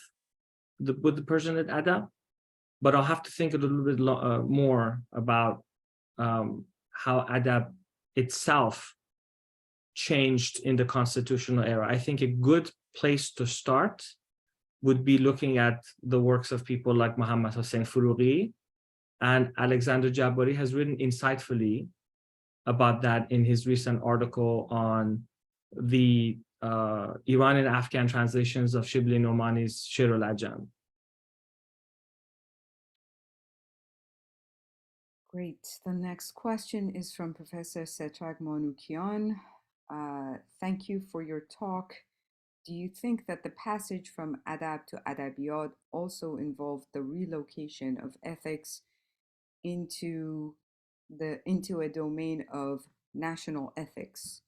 the Persian adab. But I'll have to think a little bit more about how adab itself changed in the constitutional era. I think a good place to start would be looking at the works of people like Muhammad Hossein Furughi, and Alexander Jabari has written insightfully about that in his recent article on the Iranian Afghan translations of Shibli Nomani's Sher al-Ajam. Great. The next question is from Professor Setrag Manukian. Thank you for your talk. Do you think that the passage from adab to adabiyat also involved the relocation of ethics into a domain of national ethics,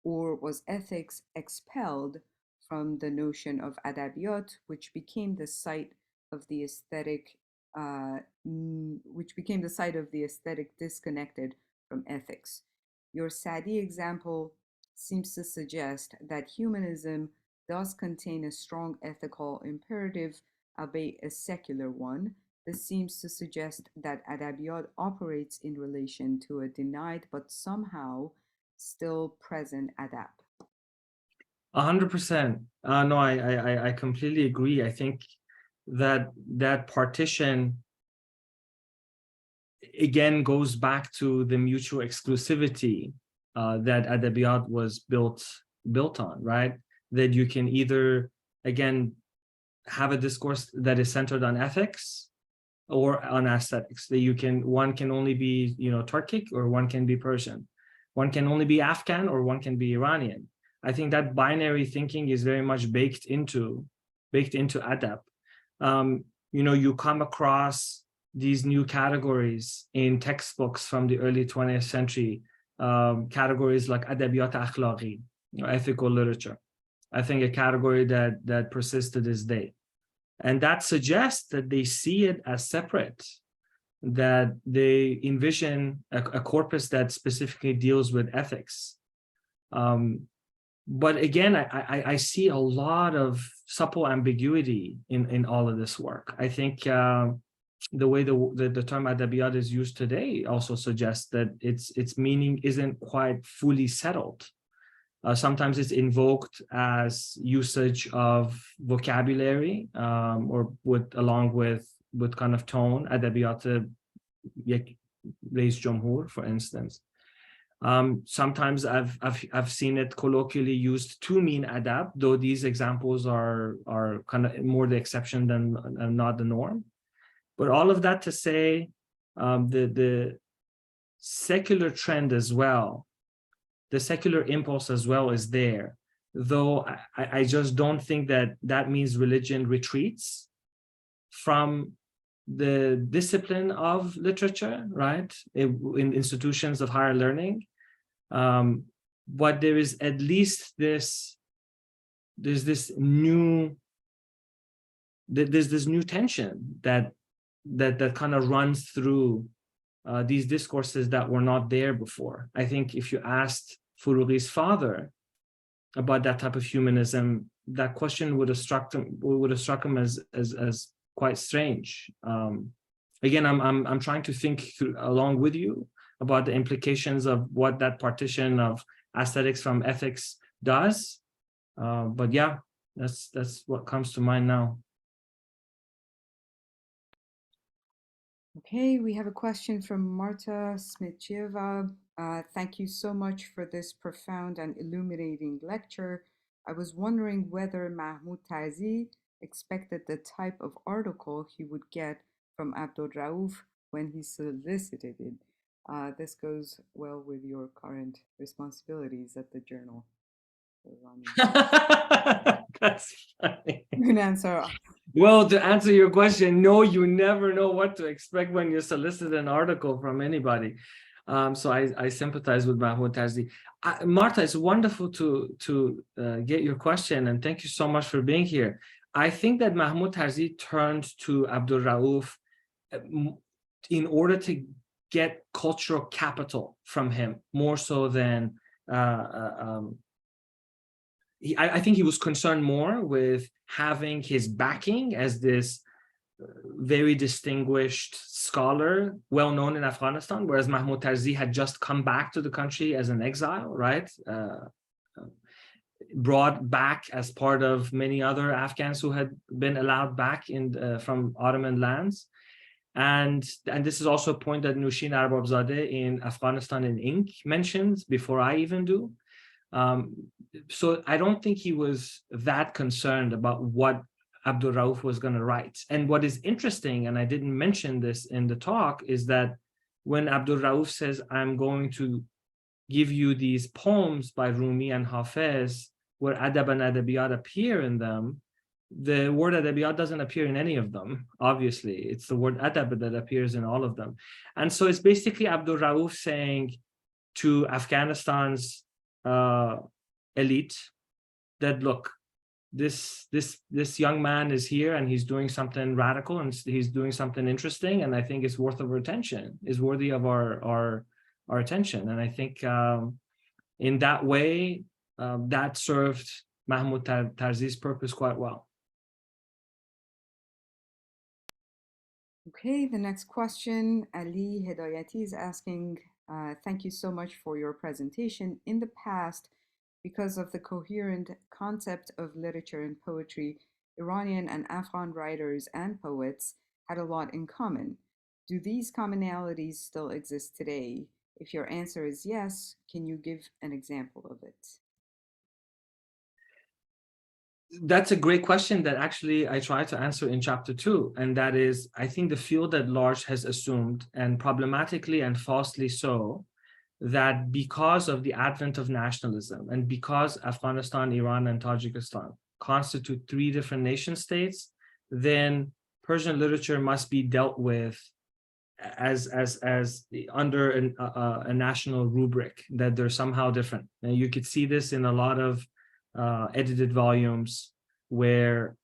or was ethics expelled from the notion of adabiyat, which became the site of the aesthetic disconnected from ethics? Your Sadi example seems to suggest that humanism does contain a strong ethical imperative, albeit a secular one. This seems to suggest that adabiyat operates in relation to a denied but somehow still present adab. 100%. No, I completely agree. I think that partition again goes back to the mutual exclusivity that Adabiyat was built on, right? That you can either, again, have a discourse that is centered on ethics or on aesthetics. That one can only be, Turkic, or one can be Persian. One can only be Afghan, or one can be Iranian. I think that binary thinking is very much baked into adab. You come across these new categories in textbooks from the early 20th century, categories like adabiyat akhlaqi, ethical literature. I think a category that persists to this day. And that suggests that they see it as separate, that they envision a corpus that specifically deals with ethics. But again, I see a lot of supple ambiguity in all of this work. I think the way the term adabiyat is used today also suggests that its meaning isn't quite fully settled. Sometimes it's invoked as usage of vocabulary, or along with kind of tone. Adabiyat Reis Jumhur, for instance. Sometimes I've seen it colloquially used to mean adab, though these examples are kind of more the exception than not the norm. But all of that to say, the secular trend as well, the secular impulse as well is there, though I just don't think that means religion retreats from the discipline of literature, right, in institutions of higher learning. But there is at least there's this new tension that kind of runs through these discourses that were not there before. I think if you asked Furughi's father about that type of humanism, that question would have struck him as quite strange. Again, I'm trying to think through, along with you, about the implications of what that partition of aesthetics from ethics does. But yeah, that's what comes to mind now. Okay, we have a question from Marta Smitcheva. Thank you so much for this profound and illuminating lecture. I was wondering whether Mahmoud Tarzi expected the type of article he would get from Abdul Rauf when he solicited it. This goes well with your current responsibilities at the journal. So, That's funny. you can answer. Well, to answer your question, no, you never know what to expect when you solicit an article from anybody. So I sympathize with Mahmoud Tarzi. Marta, it's wonderful to get your question, and thank you so much for being here. I think that Mahmoud Tarzi turned to Abdul Rauf in order to get cultural capital from him, more so than I think he was concerned more with having his backing as this very distinguished scholar, well known in Afghanistan, whereas Mahmoud Tarzi had just come back to the country as an exile, right? Brought back as part of many other Afghans who had been allowed back from Ottoman lands. And this is also a point that Nushin Arbabzadeh in Afghanistan in Ink mentions before I even do. So I don't think he was that concerned about what Abdul Rauf was going to write. And what is interesting, and I didn't mention this in the talk, is that when Abdul Rauf says, I'm going to give you these poems by Rumi and Hafez, where adab and adabiyat appear in them, the word adabiyat doesn't appear in any of them, obviously. It's the word adab that appears in all of them. And so it's basically Abdul Rauf saying to Afghanistan's elite that, look, this young man is here and he's doing something radical and he's doing something interesting, and I think it's worth of our attention, is worthy of our attention. And I think in that way, that served Mahmoud Tarzi's purpose quite well. Okay, the next question, Ali Hedayati is asking, thank you so much for your presentation. In the past, because of the coherent concept of literature and poetry, Iranian and Afghan writers and poets had a lot in common. Do these commonalities still exist today? If your answer is yes, can you give an example of it? That's a great question that actually I try to answer in chapter 2. And that is, I think the field at large has assumed, and problematically and falsely so, that because of the advent of nationalism and because Afghanistan, Iran, and Tajikistan constitute 3 different nation states, then Persian literature must be dealt with as under a national rubric, that they're somehow different. And you could see this in a lot of edited volumes where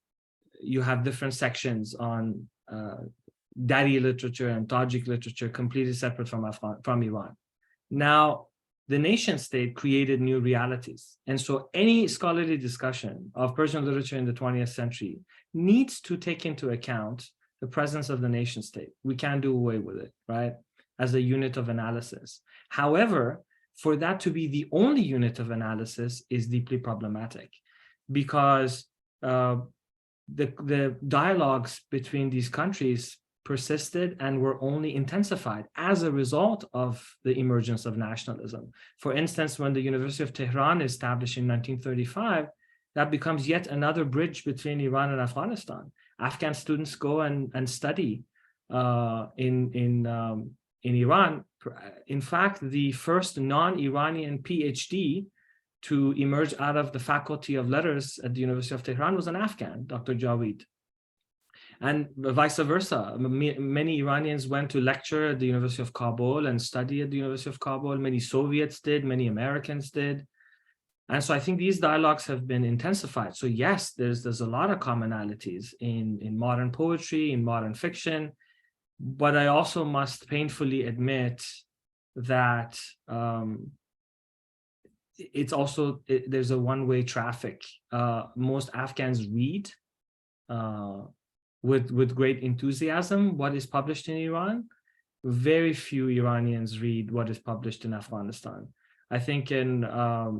you have different sections on Dari literature and Tajik literature completely separate from Iran. Now, the nation state created new realities. And so any scholarly discussion of Persian literature in the 20th century needs to take into account the presence of the nation state. We can't do away with it, right? As a unit of analysis. However, for that to be the only unit of analysis is deeply problematic, because the dialogues between these countries persisted and were only intensified as a result of the emergence of nationalism. For instance, when the University of Tehran is established in 1935, that becomes yet another bridge between Iran and Afghanistan. Afghan students go and study in Iran. In fact, the first non-Iranian PhD to emerge out of the Faculty of Letters at the University of Tehran was an Afghan, Dr. Jaweed. And vice versa. Many Iranians went to lecture at the University of Kabul and study at the University of Kabul. Many Soviets did, many Americans did. And so I think these dialogues have been intensified. So yes, there's a lot of commonalities in modern poetry, in modern fiction, but I also must painfully admit that it's also, there's a one-way traffic. Most Afghans read with great enthusiasm what is published in Iran. Very few Iranians read what is published in Afghanistan. I think a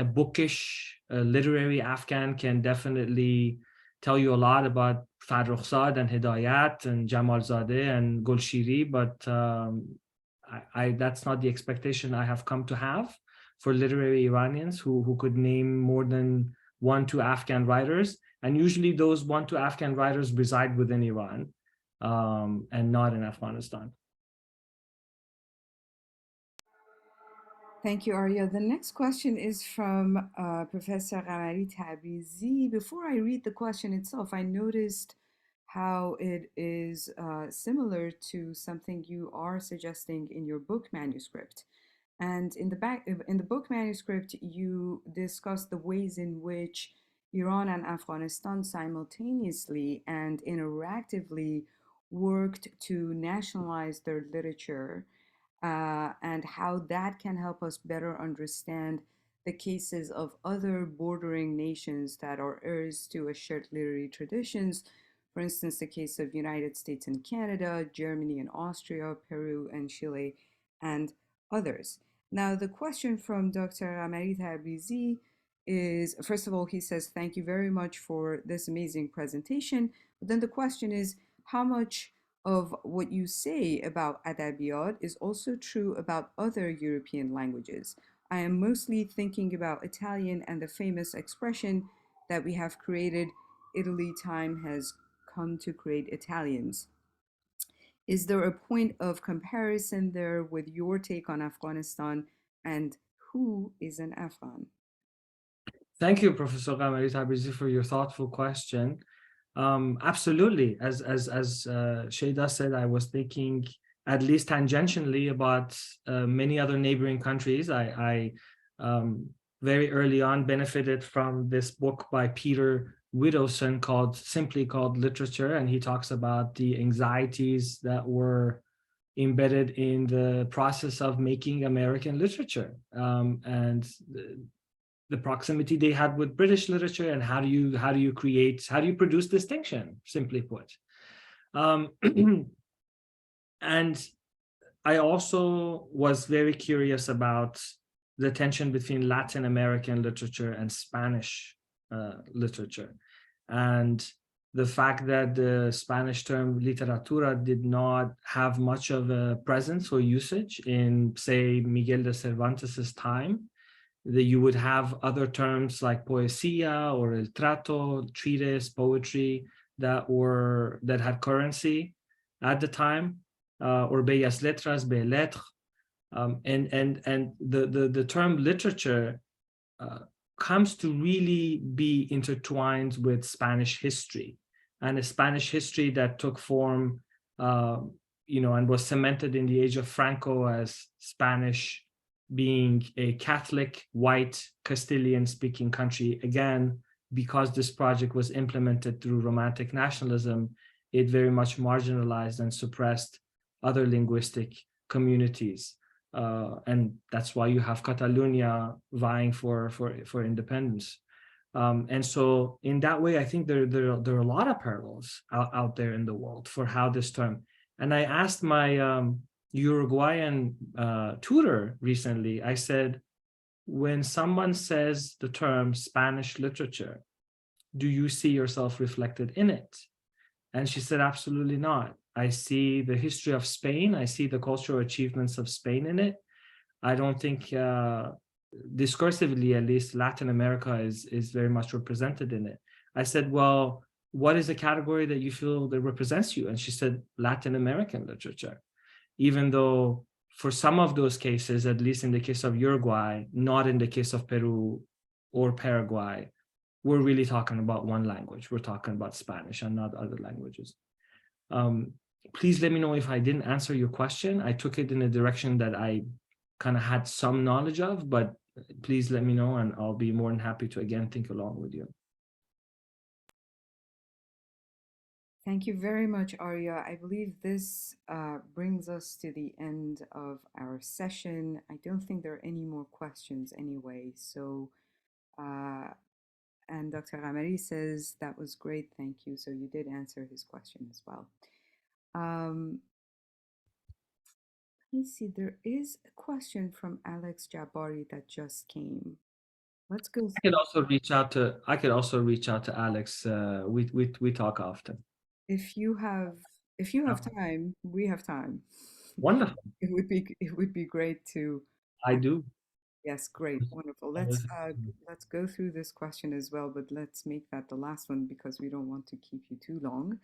bookish literary Afghan can definitely tell you a lot about Farrukhzad and Hidayat and Jamalzadeh and Golshiri, but that's not the expectation I have come to have for literary Iranians who could name more than 1-2 Afghan writers. And usually those 1-2 Afghan writers reside within Iran and not in Afghanistan. Thank you, Aria. The next question is from Professor Qamari Tabrizi. Before I read the question itself, I noticed how it is similar to something you are suggesting in your book manuscript. And in the book manuscript, you discuss the ways in which Iran and Afghanistan simultaneously and interactively worked to nationalize their literature, and how that can help us better understand the cases of other bordering nations that are heirs to a shared literary traditions. For instance, the case of United States and Canada, Germany and Austria, Peru and Chile, and others. Now, the question from Dr. Qamari Tabrizi is, first of all, he says, thank you very much for this amazing presentation. But then the question is, how much of what you say about Adabiyat is also true about other European languages? I am mostly thinking about Italian and the famous expression that we have created, Italy time has come to create Italians. Is there a point of comparison there with your take on Afghanistan, and who is an Afghan? Thank you, Professor Qamari Tabrizi, for your thoughtful question. Absolutely. As Shada said, I was thinking at least tangentially about many other neighboring countries. I very early on benefited from this book by Peter Widowson simply called Literature, and he talks about the anxieties that were embedded in the process of making American literature, and the proximity they had with British literature, and how do you produce distinction, simply put. And I also was very curious about the tension between Latin American literature and Spanish literature, and the fact that the Spanish term literatura did not have much of a presence or usage in, say, Miguel de Cervantes's time. That you would have other terms like poesía or el trato, treatise, poetry that had currency at the time, or bellas letras, belles lettres, and the term literature comes to really be intertwined with Spanish history, and a Spanish history that took form, and was cemented in the age of Franco as Spanish being a Catholic, white, Castilian-speaking country. Again, because this project was implemented through Romantic nationalism, it very much marginalized and suppressed other linguistic communities. And that's why you have Catalonia vying for independence. And so in that way, I think there are a lot of parallels out there in the world for how this term. And I asked my Uruguayan tutor recently, I said, when someone says the term Spanish literature, do you see yourself reflected in it? And she said, absolutely not. I see the history of Spain. I see the cultural achievements of Spain in it. I don't think discursively, at least, Latin America is very much represented in it. I said, well, what is a category that you feel that represents you? And she said, Latin American literature. Even though for some of those cases, at least in the case of Uruguay, not in the case of Peru or Paraguay, we're really talking about one language. We're talking about Spanish and not other languages. Please let me know if I didn't answer your question. I took it in a direction that I kind of had some knowledge of, but please let me know and I'll be more than happy to again think along with you. Thank you very much, Aria. I believe this brings us to the end of our session. I don't think there are any more questions anyway. So, and Dr. Qamari says that was great, thank you. So you did answer his question as well. Let me see, there is a question from Alex Jabari that just came. let's go I could through. also reach out to Alex. We talk often. If you have if you have time, we have time. Wonderful. It would be great to. I do. Yes, great, wonderful. Let's go through this question as well, but let's make that the last one because we don't want to keep you too long.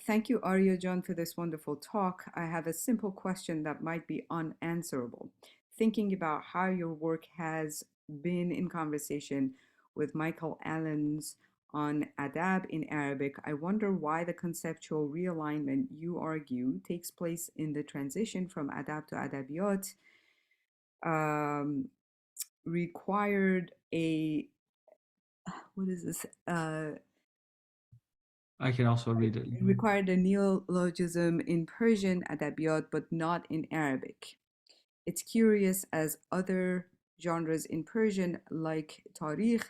Thank you, Arya John, for this wonderful talk. I have a simple question that might be unanswerable. Thinking about how your work has been in conversation with Michael Allen's on adab in Arabic, I wonder why the conceptual realignment you argue takes place in the transition from adab to adabiyat um, required a what is this? I can also read it. It required a neologism in Persian adabiyat, but not in Arabic. It's curious as other genres in Persian, like tarikh,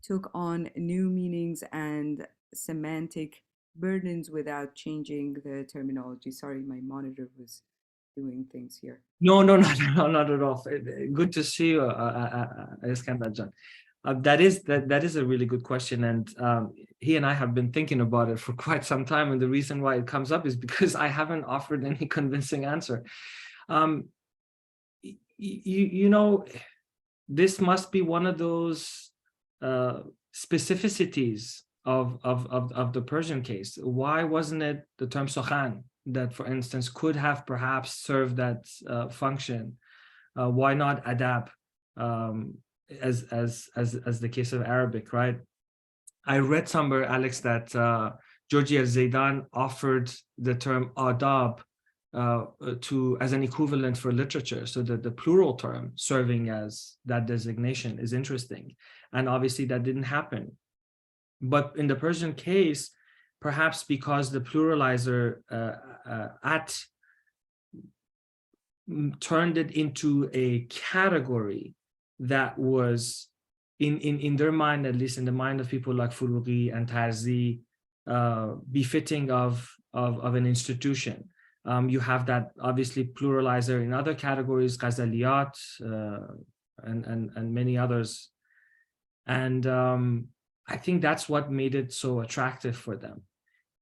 took on new meanings and semantic burdens without changing the terminology. Sorry, my monitor was doing things here. No, no, not at all. Good to see you, Iskandar John. That is a really good question, and he and I have been thinking about it for quite some time. And the reason why it comes up is because I haven't offered any convincing answer. Um, you know, this must be one of those specificities of the Persian case. Why wasn't it the term sokhan that, for instance, could have perhaps served that function? Why not adab, as the case of Arabic, right? I read somewhere, Alex, that Georgi Zaidan offered the term adab as an equivalent for literature, so that the plural term serving as that designation is interesting. And obviously that didn't happen. But in the Persian case, perhaps because the pluralizer at turned it into a category that was in their mind, at least in the mind of people like Furughi and Tarzi, befitting of an institution. You have that obviously pluralizer in other categories, Ghazaliyat, and many others. And I think that's what made it so attractive for them.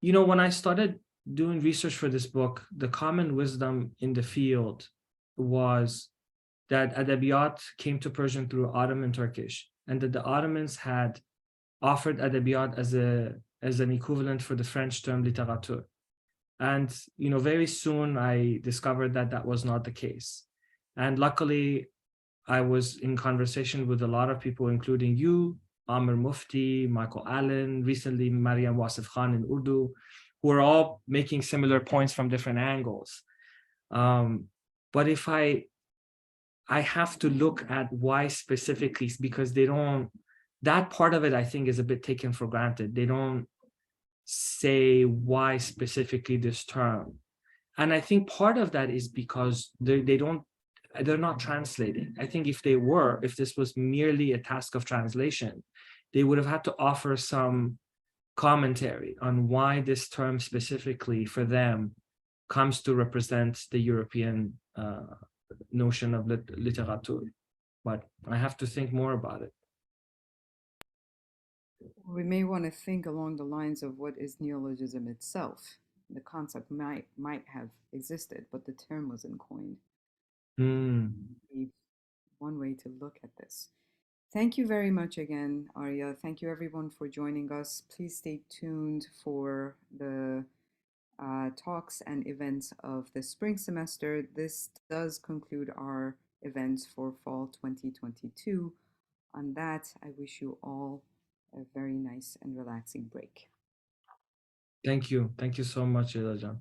You know, when I started doing research for this book, the common wisdom in the field was that adabiyat came to Persian through Ottoman Turkish, and that the Ottomans had offered adabiyat as an equivalent for the French term littérature. And you know, very soon I discovered that that was not the case. And luckily, I was in conversation with a lot of people, including you, Amr Mufti, Michael Allen, recently Mariam Wasif Khan in Urdu, who are all making similar points from different angles. But if I have to look at why specifically, because they don't, that part of it I think is a bit taken for granted. They don't say why specifically this term. And I think part of that is because they're not translating. I think if this was merely a task of translation, they would have had to offer some commentary on why this term specifically for them comes to represent the European notion of literature. But I have to think more about it. We may want to think along the lines of what is neologism itself. The concept might have existed, but the term wasn't coined. One way to look at this. Thank you very much again, Arya. Thank you everyone for joining us. Please stay tuned for the talks and events of the spring semester. This does conclude our events for fall 2022. On that, I wish you all a very nice and relaxing break. Thank you. Thank you so much, Elajan.